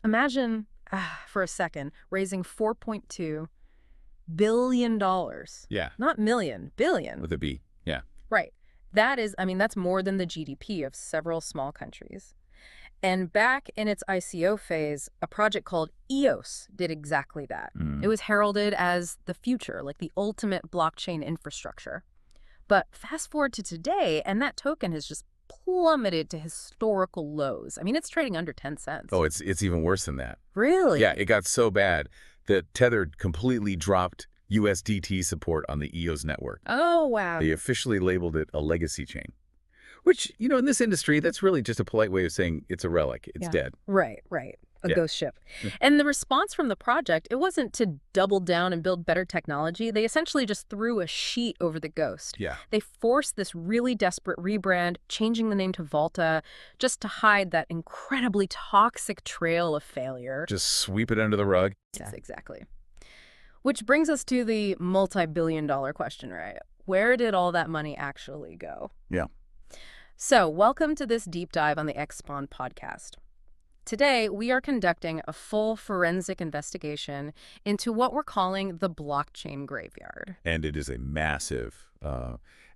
Imagine, for a second, raising $4.2 billion. Yeah. Not million, billion. With a B. Yeah. Right. That's more than the GDP of several small countries. And back in its ICO phase, a project called EOS did exactly that. Mm. It was heralded as the future, like the ultimate blockchain infrastructure. But fast forward to today, and that token has just plummeted to historical lows. I mean, it's trading under 10 cents. Oh, it's even worse than that. Really? Yeah, it got so bad that Tether completely dropped USDT support on the EOS network. Oh, wow. They officially labeled it a legacy chain. Which, in this industry, that's really just a polite way of saying it's a relic. It's dead. Right. A ghost ship. And the response from the project, it wasn't to double down and build better technology. They essentially just threw a sheet over the ghost. Yeah. They forced this really desperate rebrand, changing the name to Volta, just to hide that incredibly toxic trail of failure. Just sweep it under the rug. Yes, exactly. Which brings us to the multi-billion-dollar question, right? Where did all that money actually go? Yeah. So, welcome to this deep dive on the EXMON Podcast. Today, we are conducting a full forensic investigation into what we're calling the blockchain graveyard. And it is a massive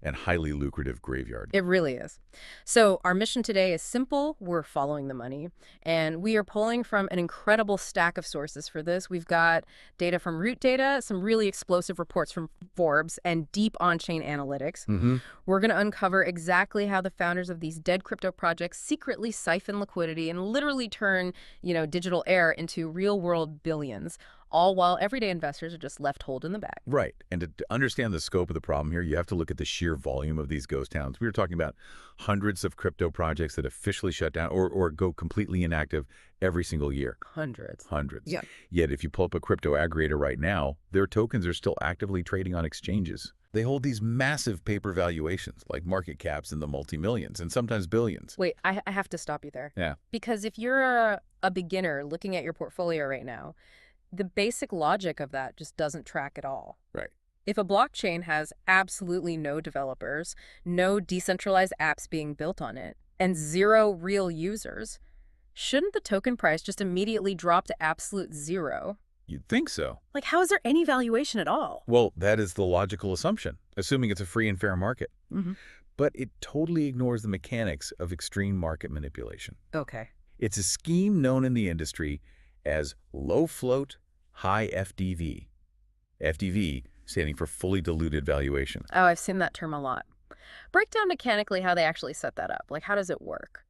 and highly lucrative graveyard. It really is. So our mission today is simple. We're following the money, and we are pulling from an incredible stack of sources for this. We've got data from Root Data, some really explosive reports from Forbes, and deep on-chain analytics. Mm-hmm. We're going to uncover exactly how the founders of these dead crypto projects secretly siphon liquidity and literally turn, digital air into real-world billions, all while everyday investors are just left holding the bag. Right. And to understand the scope of the problem here, you have to look at the sheer volume of these ghost towns. We were talking about hundreds of crypto projects that officially shut down or go completely inactive every single year. Hundreds. Yeah. Yet if you pull up a crypto aggregator right now, their tokens are still actively trading on exchanges. They hold these massive paper valuations, like market caps in the multi-millions and sometimes billions. Wait, I have to stop you there. Yeah. Because if you're a beginner looking at your portfolio right now, the basic logic of that just doesn't track at all. Right. If a blockchain has absolutely no developers, no decentralized apps being built on it, and zero real users, shouldn't the token price just immediately drop to absolute zero? You'd think so. Like, how is there any valuation at all? Well, that is the logical assumption, assuming it's a free and fair market. Mm-hmm. But it totally ignores the mechanics of extreme market manipulation. Okay. It's a scheme known in the industry as Low Float High FDV. FDV standing for fully diluted valuation. Oh, I've seen that term a lot. Break down mechanically how they actually set that up. Like, how does it work?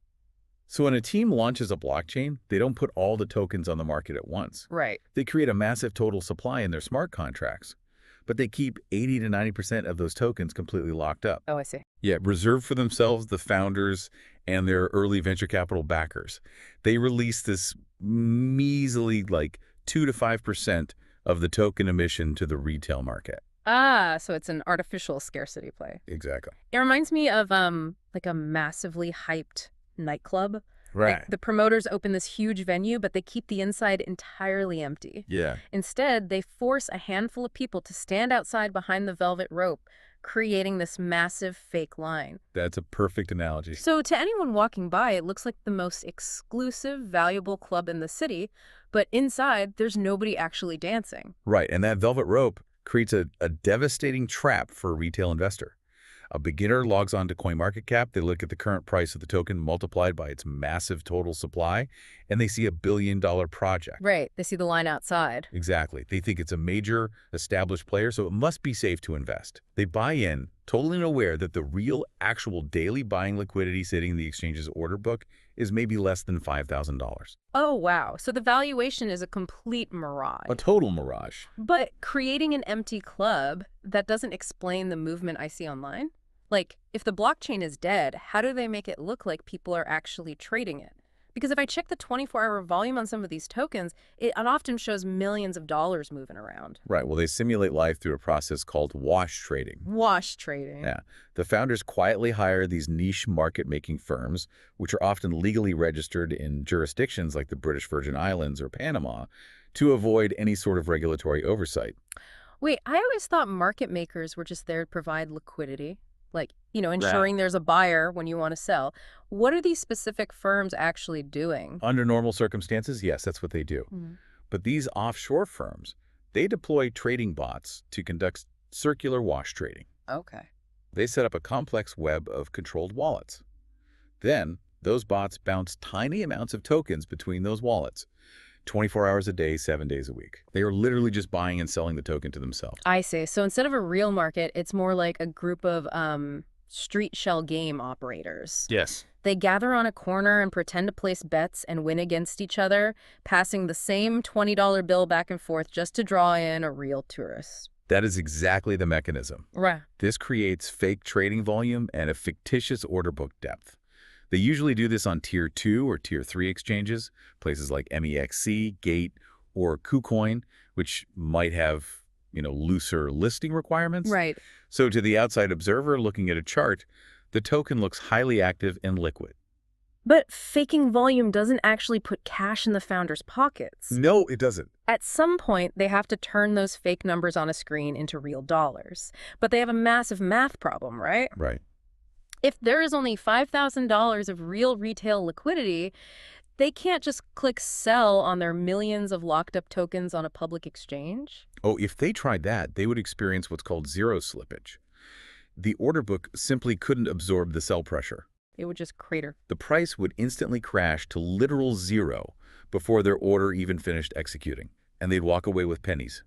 So when a team launches a blockchain, they don't put all the tokens on the market at once. Right. They create a massive total supply in their smart contracts, but they keep 80 to 90% of those tokens completely locked up. Oh, I see. Yeah, reserved for themselves, the founders, and their early venture capital backers. They release this measly, 2 to 5% of the token emission to the retail market. Ah, so it's an artificial scarcity play. Exactly. It reminds me of like a massively hyped nightclub. Right. Like the promoters open this huge venue, but they keep the inside entirely empty. Yeah. Instead, they force a handful of people to stand outside behind the velvet rope, creating this massive fake line. That's a perfect analogy. So to anyone walking by, it looks like the most exclusive, valuable club in the city, but inside, there's nobody actually dancing. Right, and that velvet rope creates a devastating trap for a retail investor. A beginner logs on to CoinMarketCap, they look at the current price of the token multiplied by its massive total supply, and they see $1 billion project. Right, they see the line outside. Exactly. They think it's a major established player, so it must be safe to invest. They buy in, totally unaware that the real, actual daily buying liquidity sitting in the exchange's order book is maybe less than $5,000. Oh, wow. So the valuation is a complete mirage. A total mirage. But creating an empty club, that doesn't explain the movement I see online? Like, if the blockchain is dead, how do they make it look like people are actually trading it? Because if I check the 24-hour volume on some of these tokens, it often shows millions of dollars moving around. Right. Well, they simulate life through a process called wash trading. Wash trading. Yeah. The founders quietly hire these niche market-making firms, which are often legally registered in jurisdictions like the British Virgin Islands or Panama, to avoid any sort of regulatory oversight. Wait, I always thought market makers were just there to provide liquidity. Like, ensuring there's a buyer when you want to sell. What are these specific firms actually doing? Under normal circumstances, yes, that's what they do. But these offshore firms, they deploy trading bots to conduct circular wash trading. Okay. They set up a complex web of controlled wallets. Then, those bots bounce tiny amounts of tokens between those wallets, 24 hours a day, 7 days a week. They are literally just buying and selling the token to themselves. I see. So instead of a real market, it's more like a group of street shell game operators. Yes. They gather on a corner and pretend to place bets and win against each other, passing the same $20 bill back and forth just to draw in a real tourist. That is exactly the mechanism. Right. This creates fake trading volume and a fictitious order book depth. They usually do this on Tier 2 or Tier 3 exchanges, places like MEXC, Gate, or KuCoin, which might have, looser listing requirements. Right. So to the outside observer looking at a chart, the token looks highly active and liquid. But faking volume doesn't actually put cash in the founders' pockets. No, it doesn't. At some point, they have to turn those fake numbers on a screen into real dollars. But they have a massive math problem, right? Right. If there is only $5,000 of real retail liquidity, they can't just click sell on their millions of locked up tokens on a public exchange. Oh, if they tried that, they would experience what's called zero slippage. The order book simply couldn't absorb the sell pressure. It would just crater. The price would instantly crash to literal zero before their order even finished executing, and they'd walk away with pennies.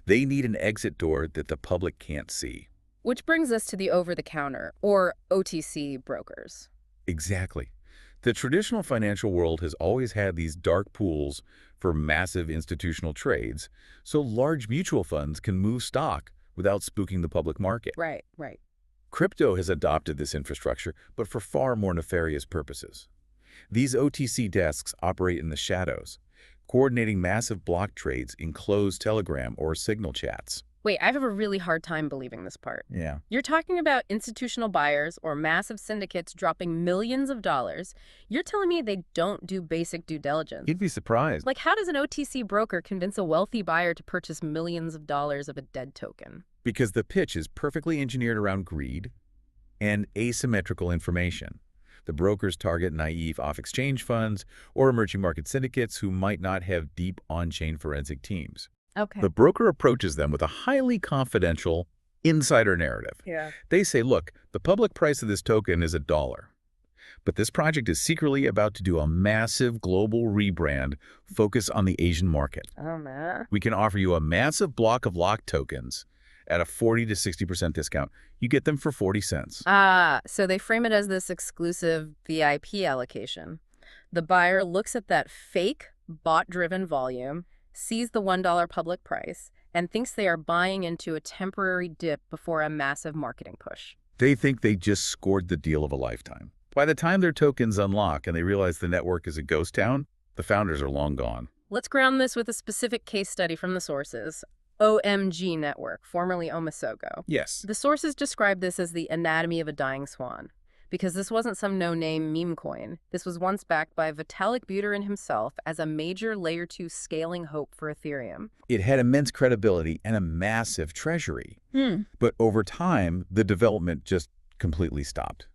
They need an exit door that the public can't see. Which brings us to the over-the-counter, or OTC brokers. Exactly. The traditional financial world has always had these dark pools for massive institutional trades, so large mutual funds can move stock without spooking the public market. Right. Crypto has adopted this infrastructure, but for far more nefarious purposes. These OTC desks operate in the shadows, coordinating massive block trades in closed Telegram or Signal chats. Wait, I have a really hard time believing this part. Yeah. You're talking about institutional buyers or massive syndicates dropping millions of dollars. You're telling me they don't do basic due diligence. You'd be surprised. Like, how does an OTC broker convince a wealthy buyer to purchase millions of dollars of a dead token? Because the pitch is perfectly engineered around greed and asymmetrical information. The brokers target naive off-exchange funds or emerging market syndicates who might not have deep on-chain forensic teams. Okay. The broker approaches them with a highly confidential insider narrative. Yeah. They say, look, the public price of this token is $1, but this project is secretly about to do a massive global rebrand focused on the Asian market. Oh, man. We can offer you a massive block of locked tokens at a 40 to 60% discount. You get them for 40 cents. So they frame it as this exclusive VIP allocation. The buyer looks at that fake bot-driven volume, sees the $1 public price, and thinks they are buying into a temporary dip before a massive marketing push. They think they just scored the deal of a lifetime. By the time their tokens unlock and they realize the network is a ghost town, the founders are long gone. Let's ground this with a specific case study from the sources. OMG Network, formerly Omisogo. Yes. The sources describe this as the anatomy of a dying swan, because this wasn't some no-name meme coin. This was once backed by Vitalik Buterin himself as a major Layer 2 scaling hope for Ethereum. It had immense credibility and a massive treasury. But over time, the development just completely stopped.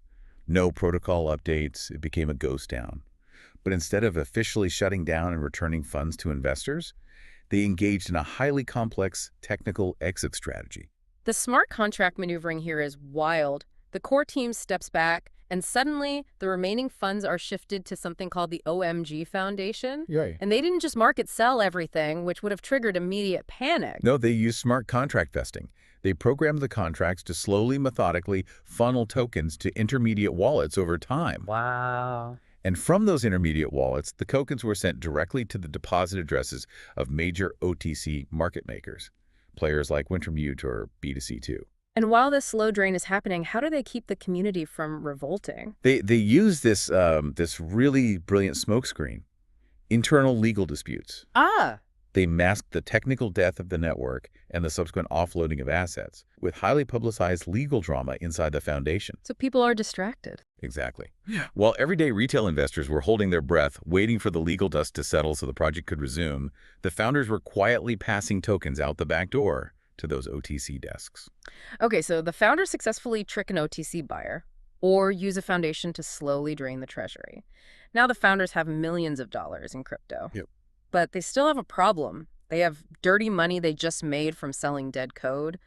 No protocol updates, it became a ghost town. But instead of officially shutting down and returning funds to investors, they engaged in a highly complex technical exit strategy. The smart contract maneuvering here is wild. The core team steps back, and suddenly the remaining funds are shifted to something called the OMG Foundation. Right. And they didn't just market sell everything, which would have triggered immediate panic. No, they used smart contract vesting. They programmed the contracts to slowly, methodically funnel tokens to intermediate wallets over time. Wow. And from those intermediate wallets, the tokens were sent directly to the deposit addresses of major OTC market makers, players like Wintermute or B2C2. And while this slow drain is happening, how do they keep the community from revolting? They use this really brilliant smokescreen, internal legal disputes. They mask the technical death of the network and the subsequent offloading of assets with highly publicized legal drama inside the foundation. So people are distracted. Exactly. While everyday retail investors were holding their breath, waiting for the legal dust to settle so the project could resume, the founders were quietly passing tokens out the back door to those OTC desks. Okay, so the founders successfully trick an OTC buyer or use a foundation to slowly drain the treasury. Now the founders have millions of dollars in crypto. Yep. But they still have a problem. They have dirty money they just made from selling dead code.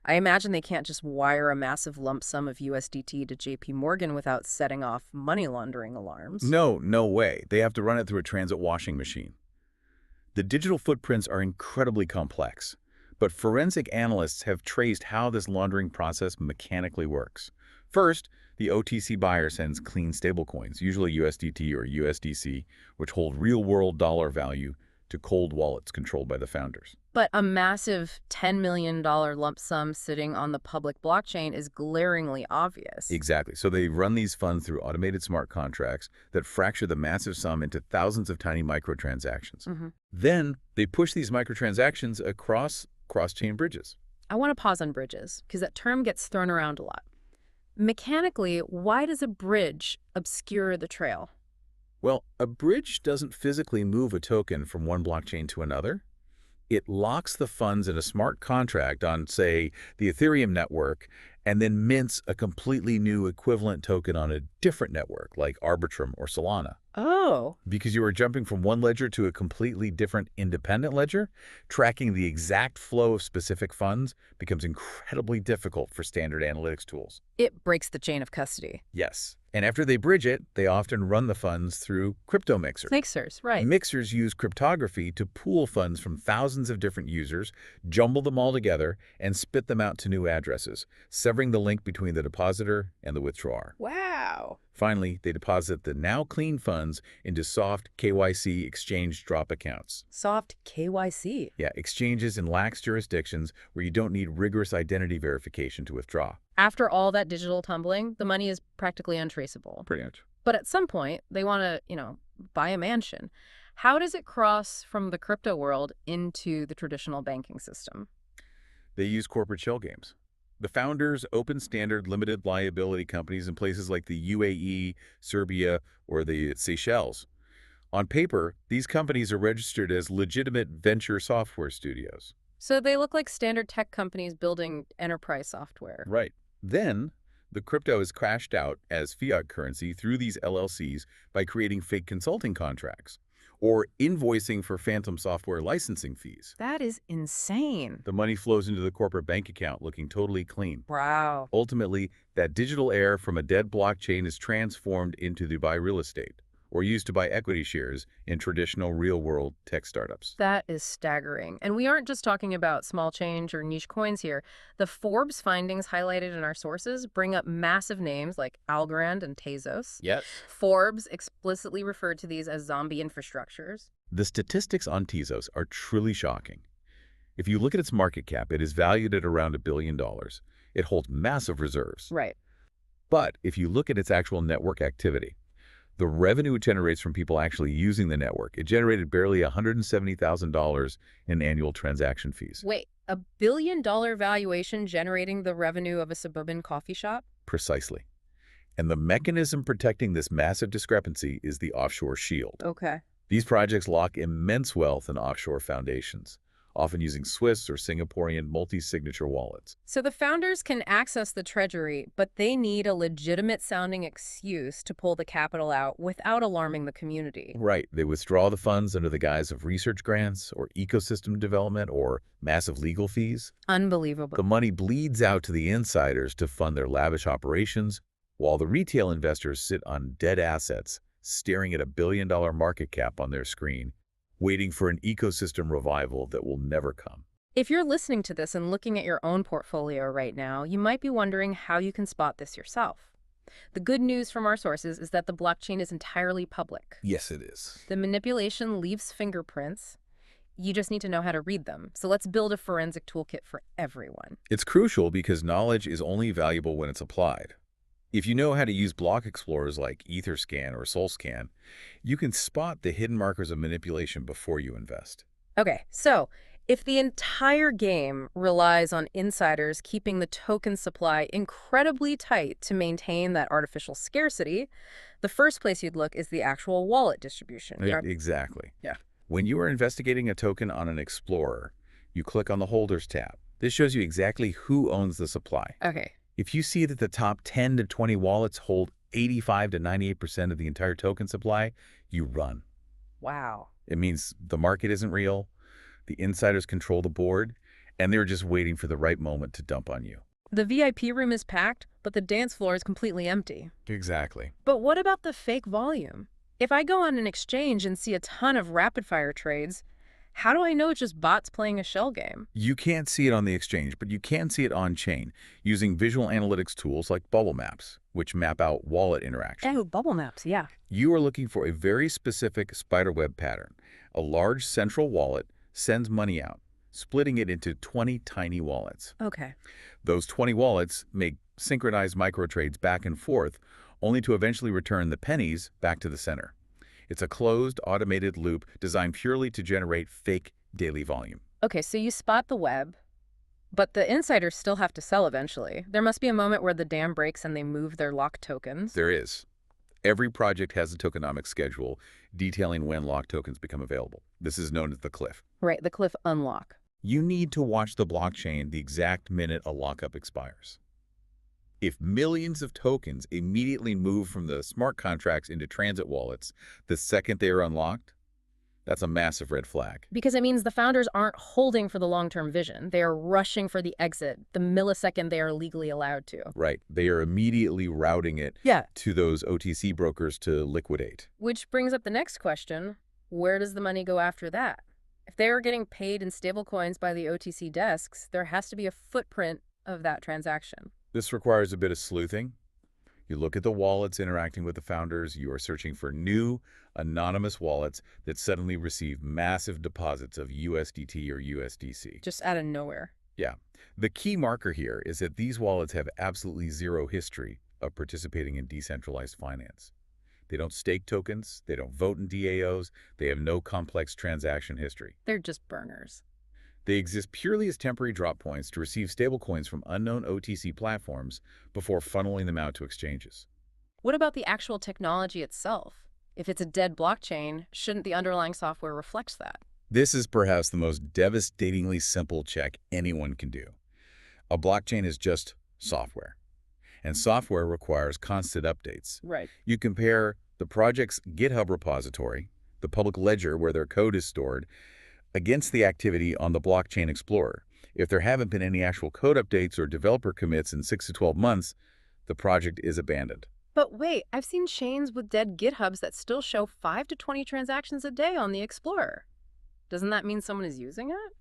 I imagine they can't just wire a massive lump sum of USDT to JP Morgan without setting off money laundering alarms. No way. They have to run it through a transit washing machine. The digital footprints are incredibly complex, but forensic analysts have traced how this laundering process mechanically works. First, the OTC buyer sends clean stablecoins, usually USDT or USDC, which hold real-world dollar value, to cold wallets controlled by the founders. But a massive $10 million lump sum sitting on the public blockchain is glaringly obvious. Exactly. So they run these funds through automated smart contracts that fracture the massive sum into thousands of tiny microtransactions. Then they push these microtransactions across cross-chain bridges. I want to pause on bridges, because that term gets thrown around a lot. Mechanically, why does a bridge obscure the trail? Well, a bridge doesn't physically move a token from one blockchain to another. It locks the funds in a smart contract on, say, the Ethereum network, and then mints a completely new equivalent token on a different network, like Arbitrum or Solana. Oh. Because you are jumping from one ledger to a completely different independent ledger, tracking the exact flow of specific funds becomes incredibly difficult for standard analytics tools. It breaks the chain of custody. Yes. And after they bridge it, they often run the funds through crypto mixers. Mixers, right. Mixers use cryptography to pool funds from thousands of different users, jumble them all together, and spit them out to new addresses, severing the link between the depositor and the withdrawer. Wow. Finally, they deposit the now clean funds into soft KYC exchange drop accounts. Soft KYC. Yeah, exchanges in lax jurisdictions where you don't need rigorous identity verification to withdraw. After all that digital tumbling, the money is practically untraceable. Pretty much. But at some point, they want to, buy a mansion. How does it cross from the crypto world into the traditional banking system? They use corporate shell games. The founders open standard limited liability companies in places like the UAE, Serbia, or the Seychelles. On paper, these companies are registered as legitimate venture software studios. So they look like standard tech companies building enterprise software. Right. Then, the crypto is cashed out as fiat currency through these LLCs by creating fake consulting contracts or invoicing for phantom software licensing fees. That is insane. The money flows into the corporate bank account looking totally clean. Wow. Ultimately, that digital air from a dead blockchain is transformed into Dubai real estate or used to buy equity shares in traditional real-world tech startups. That is staggering. And we aren't just talking about small change or niche coins here. The Forbes findings highlighted in our sources bring up massive names like Algorand and Tezos. Yes. Forbes explicitly referred to these as zombie infrastructures. The statistics on Tezos are truly shocking. If you look at its market cap, it is valued at around $1 billion. It holds massive reserves. Right. But if you look at its actual network activity, the revenue it generates from people actually using the network, it generated barely $170,000 in annual transaction fees. Wait, $1 billion valuation generating the revenue of a suburban coffee shop? Precisely. And the mechanism protecting this massive discrepancy is the offshore shield. Okay. These projects lock immense wealth in offshore foundations, often using Swiss or Singaporean multi-signature wallets. So the founders can access the treasury, but they need a legitimate-sounding excuse to pull the capital out without alarming the community. Right. They withdraw the funds under the guise of research grants or ecosystem development or massive legal fees. Unbelievable. The money bleeds out to the insiders to fund their lavish operations, while the retail investors sit on dead assets, staring at $1 billion market cap on their screen, waiting for an ecosystem revival that will never come. If you're listening to this and looking at your own portfolio right now, you might be wondering how you can spot this yourself. The good news from our sources is that the blockchain is entirely public. Yes, it is. The manipulation leaves fingerprints. You just need to know how to read them. So let's build a forensic toolkit for everyone. It's crucial because knowledge is only valuable when it's applied. If you know how to use block explorers like Etherscan or SolScan, you can spot the hidden markers of manipulation before you invest. Okay, so if the entire game relies on insiders keeping the token supply incredibly tight to maintain that artificial scarcity, the first place you'd look is the actual wallet distribution. Exactly. Yeah. When you are investigating a token on an explorer, you click on the Holders tab. This shows you exactly who owns the supply. Okay. If you see that the top 10 to 20 wallets hold 85 to 98% of the entire token supply, you run. Wow. It means the market isn't real, the insiders control the board, and they're just waiting for the right moment to dump on you. The VIP room is packed, but the dance floor is completely empty. Exactly. But what about the fake volume? If I go on an exchange and see a ton of rapid-fire trades, how do I know it's just bots playing a shell game? You can't see it on the exchange, but you can see it on-chain using visual analytics tools like bubble maps, which map out wallet interaction. Oh, bubble maps, yeah. You are looking for a very specific spiderweb pattern. A large central wallet sends money out, splitting it into 20 tiny wallets. Okay. Those 20 wallets make synchronized microtrades back and forth, only to eventually return the pennies back to the center. It's a closed, automated loop designed purely to generate fake daily volume. Okay, so you spot the web, but the insiders still have to sell eventually. There must be a moment where the dam breaks and they move their locked tokens. There is. Every project has a tokenomics schedule detailing when locked tokens become available. This is known as the cliff. Right, the cliff unlock. You need to watch the blockchain the exact minute a lockup expires. If millions of tokens immediately move from the smart contracts into transit wallets the second they are unlocked, that's a massive red flag. Because it means the founders aren't holding for the long-term vision. They are rushing for the exit the millisecond they are legally allowed to. Right. They are immediately routing it to those OTC brokers to liquidate. Which brings up the next question. Where does the money go after that? If they are getting paid in stablecoins by the OTC desks, there has to be a footprint of that transaction. This requires a bit of sleuthing. You look at the wallets interacting with the founders. You are searching for new, anonymous wallets that suddenly receive massive deposits of USDT or USDC. Just out of nowhere. Yeah. The key marker here is that these wallets have absolutely zero history of participating in decentralized finance. They don't stake tokens. They don't vote in DAOs. They have no complex transaction history. They're just burners. They exist purely as temporary drop points to receive stablecoins from unknown OTC platforms before funneling them out to exchanges. What about the actual technology itself? If it's a dead blockchain, shouldn't the underlying software reflect that? This is perhaps the most devastatingly simple check anyone can do. A blockchain is just software, and software requires constant updates. Right. You compare the project's GitHub repository, the public ledger where their code is stored, against the activity on the Blockchain Explorer. If there haven't been any actual code updates or developer commits in 6 to 12 months, the project is abandoned. But wait, I've seen chains with dead GitHubs that still show 5 to 20 transactions a day on the Explorer. Doesn't that mean someone is using it?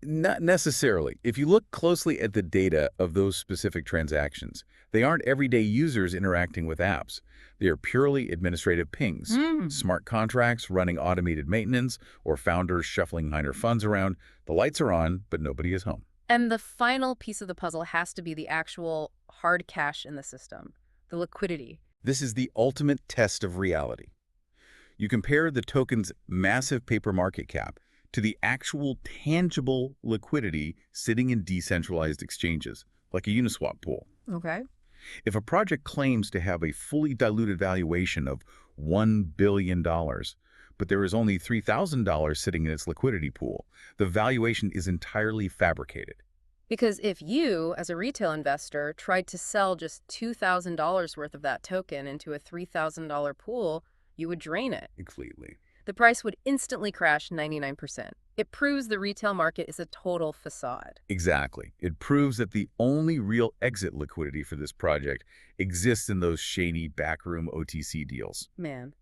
Not necessarily. If you look closely at the data of those specific transactions, they aren't everyday users interacting with apps. They are purely administrative pings, smart contracts running automated maintenance, or founders shuffling minor funds around. The lights are on, but nobody is home. And the final piece of the puzzle has to be the actual hard cash in the system, the liquidity. This is the ultimate test of reality. You compare the token's massive paper market cap to the actual tangible liquidity sitting in decentralized exchanges, like a Uniswap pool. Okay. If a project claims to have a fully diluted valuation of $1 billion, but there is only $3,000 sitting in its liquidity pool, the valuation is entirely fabricated. Because if you, as a retail investor, tried to sell just $2,000 worth of that token into a $3,000 pool, you would drain it. Completely. The price would instantly crash 99%. It proves the retail market is a total facade. Exactly. It proves that the only real exit liquidity for this project exists in those shady backroom OTC deals. Man.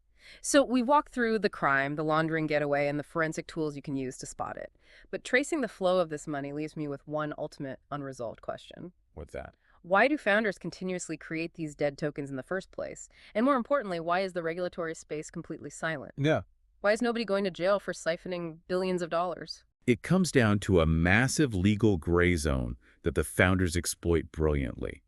So we walked through the crime, the laundering getaway, and the forensic tools you can use to spot it. But tracing the flow of this money leaves me with one ultimate unresolved question. What's that? Why do founders continuously create these dead tokens in the first place? And more importantly, why is the regulatory space completely silent? Yeah. Why is nobody going to jail for siphoning billions of dollars? It comes down to a massive legal gray zone that the founders exploit brilliantly.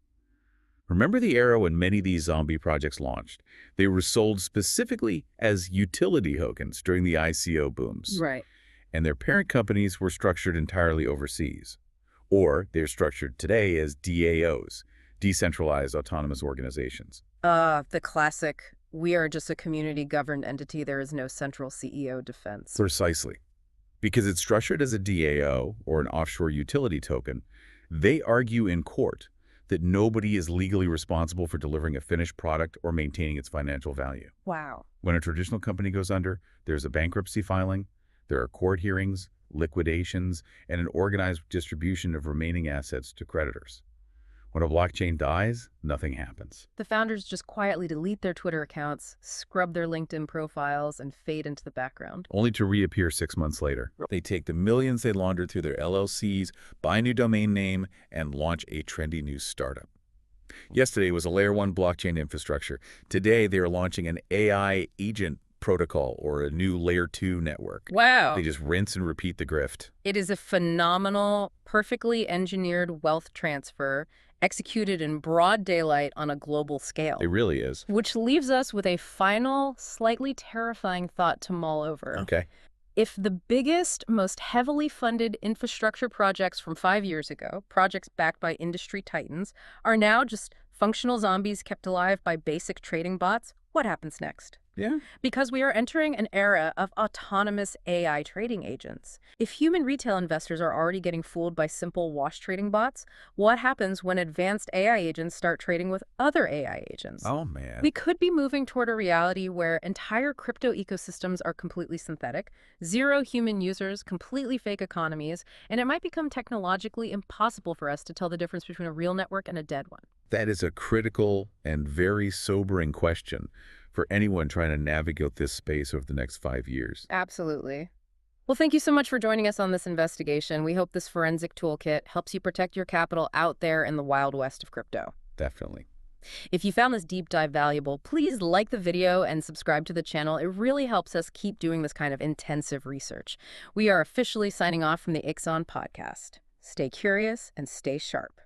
Remember the era when many of these zombie projects launched? They were sold specifically as utility tokens during the ICO booms. Right. And their parent companies were structured entirely overseas. Or they're structured today as DAOs, decentralized autonomous organizations. The classic, we are just a community-governed entity, there is no central CEO defense. Precisely. Because it's structured as a DAO or an offshore utility token, They argue in court that nobody is legally responsible for delivering a finished product or maintaining its financial value. Wow. When a traditional company goes under, there's a bankruptcy filing, there are court hearings, liquidations, and an organized distribution of remaining assets to creditors. When a blockchain dies, nothing happens. The founders just quietly delete their Twitter accounts, scrub their LinkedIn profiles, and fade into the background. Only to reappear 6 months later. They take the millions they laundered through their LLCs, buy a new domain name, and launch a trendy new startup. Yesterday was a Layer 1 blockchain infrastructure. Today, they are launching an AI agent protocol or a new Layer 2 network. Wow. They just rinse and repeat the grift. It is a phenomenal, perfectly engineered wealth transfer executed in broad daylight on a global scale. It really is. Which leaves us with a final, slightly terrifying thought to mull over. Okay. If the biggest, most heavily funded infrastructure projects from 5 years ago, projects backed by industry titans, are now just functional zombies kept alive by basic trading bots, what happens next? Yeah. Because we are entering an era of autonomous AI trading agents. If human retail investors are already getting fooled by simple wash trading bots, what happens when advanced AI agents start trading with other AI agents? Oh, man. We could be moving toward a reality where entire crypto ecosystems are completely synthetic, zero human users, completely fake economies, and it might become technologically impossible for us to tell the difference between a real network and a dead one. That is a critical and very sobering question for anyone trying to navigate this space over the next 5 years. Absolutely. Well, thank you so much for joining us on this investigation. We hope this forensic toolkit helps you protect your capital out there in the wild west of crypto. Definitely. If you found this deep dive valuable, please like the video and subscribe to the channel. It really helps us keep doing this kind of intensive research. We are officially signing off from the EXMON Podcast. Stay curious and stay sharp.